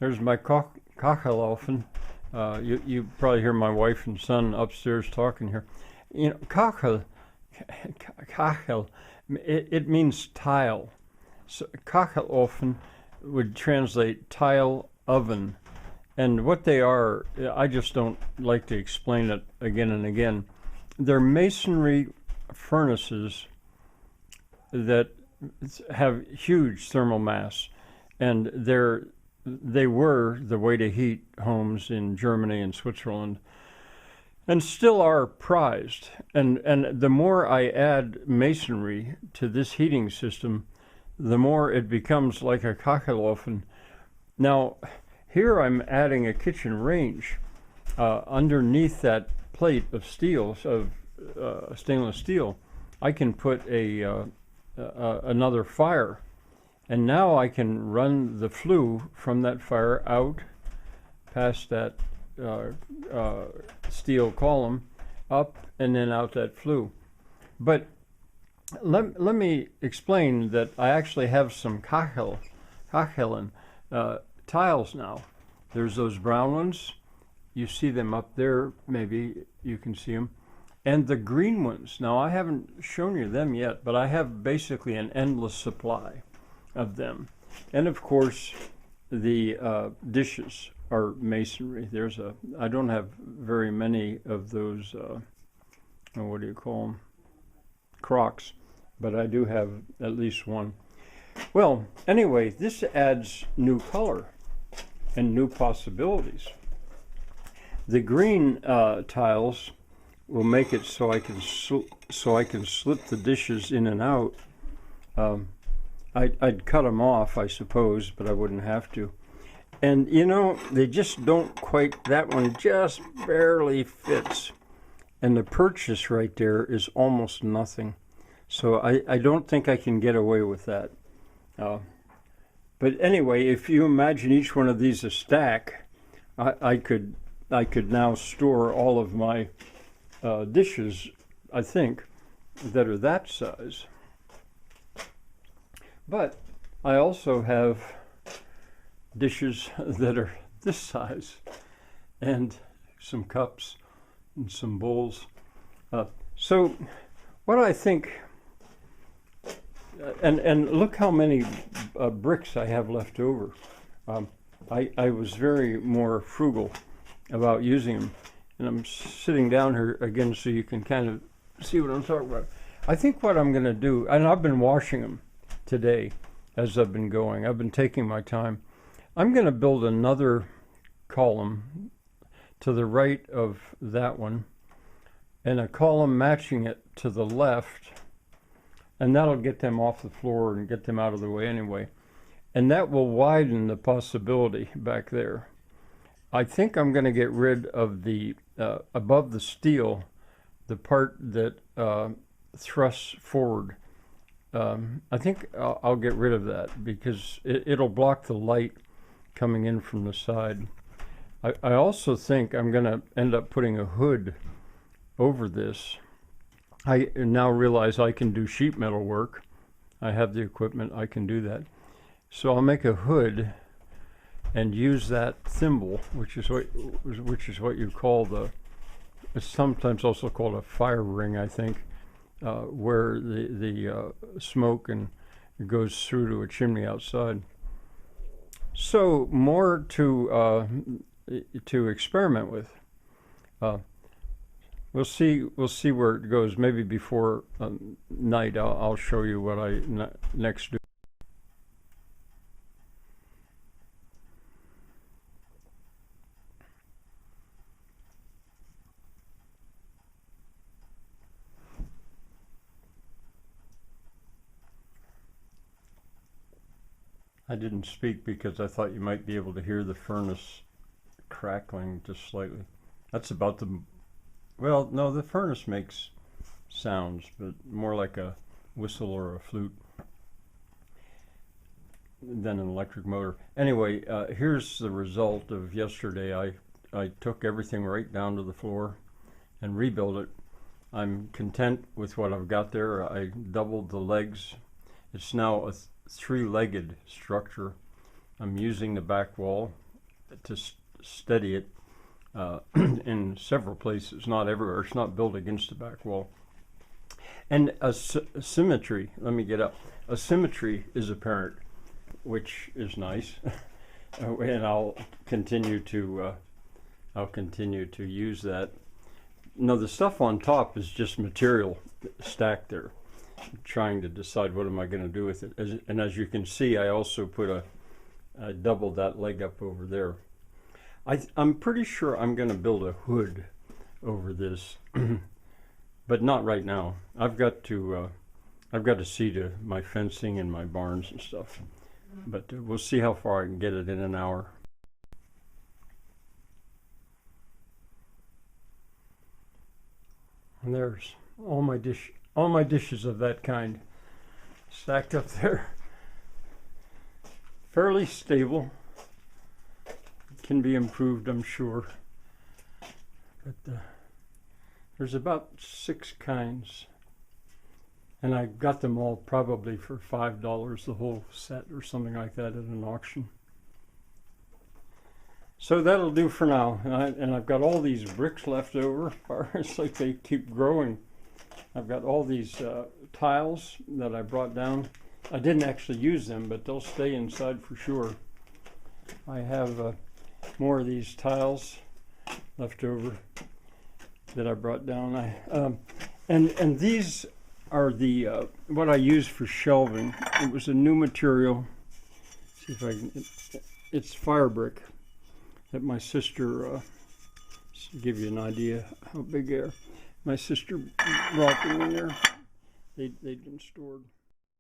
There's my kachelofen. You probably hear my wife and son upstairs talking here. You know, kachel, it means tile. So kachelofen would translate tile oven. And what they are, I just don't like to explain it again and again. They're masonry furnaces that have huge thermal mass, and they were the way to heat homes in Germany and Switzerland, and still are prized. And the more I add masonry to this heating system, the more it becomes like a kachelofen. Now, here I'm adding a kitchen range underneath that plate of steel, of stainless steel. I can put another fire, and now I can run the flue from that fire out past that steel column, up and then out that flue. But let me explain that I actually have some kachelen tiles now. There's those brown ones. You see them up there, maybe you can see them. And the green ones. Now, I haven't shown you them yet, but I have basically an endless supply of them. And of course, the dishes are masonry. I don't have very many of those, what do you call them? Crocs, but I do have at least one. Well, anyway, this adds new color and new possibilities. The green tiles will make it so I can slip the dishes in and out. I'd cut them off, I suppose, but I wouldn't have to. And you know, they just don't quite. That one just barely fits, and the purchase right there is almost nothing. So I don't think I can get away with that. But anyway, if you imagine each one of these a stack, I could now store all of my dishes, I think, that are that size. But I also have dishes that are this size, and some cups and some bowls. So what I think, and look how many bricks I have left over. I was very more frugal about using them. And I'm sitting down here again so you can kind of see what I'm talking about. I think what I'm going to do, and I've been washing them today as I've been going. I've been taking my time. I'm going to build another column to the right of that one, and a column matching it to the left, and that'll get them off the floor and get them out of the way anyway. And that will widen the possibility back there. I think I'm going to get rid of the above the steel, the part that thrusts forward. I think I'll get rid of that because it'll block the light coming in from the side. I also think I'm going to end up putting a hood over this. I now realize I can do sheet metal work. I have the equipment, I can do that. So I'll make a hood and use that thimble, which is what you call it's sometimes also called a fire ring, I think, where the smoke and it goes through to a chimney outside. So more to experiment with. We'll see where it goes. Maybe before night, I'll show you what I next do. I didn't speak because I thought you might be able to hear the furnace crackling just slightly. That's about well, no, the furnace makes sounds, but more like a whistle or a flute than an electric motor. Anyway, here's the result of yesterday. I took everything right down to the floor and rebuilt it. I'm content with what I've got there. I doubled the legs. It's now a three-legged structure. I'm using the back wall to steady it in several places, not everywhere. It's not built against the back wall. And a symmetry, let me get up. A symmetry is apparent, which is nice. And I'll continue to use that. No, the stuff on top is just material stacked there. I'm trying to decide what am I going to do with it. And as you can see, I also put I doubled that leg up over there. I'm pretty sure I'm going to build a hood over this, but not right now. I've got to see to my fencing and my barns and stuff. But we'll see how far I can get it in an hour. And there's all my dishes of that kind stacked up there. Fairly stable. Can be improved, I'm sure. But there's about 6 kinds. And I got them all probably for $5, the whole set or something like that at an auction. So that'll do for now. And I've got all these bricks left over. It's like they keep growing. I've got all these tiles that I brought down. I didn't actually use them, but they'll stay inside for sure. I have more of these tiles left over that I brought down. And these are the what I use for shelving. It was a new material. See if I can. It's Firebrick that my sister. To give you an idea how big they are. My sister brought them in there. They'd been stored.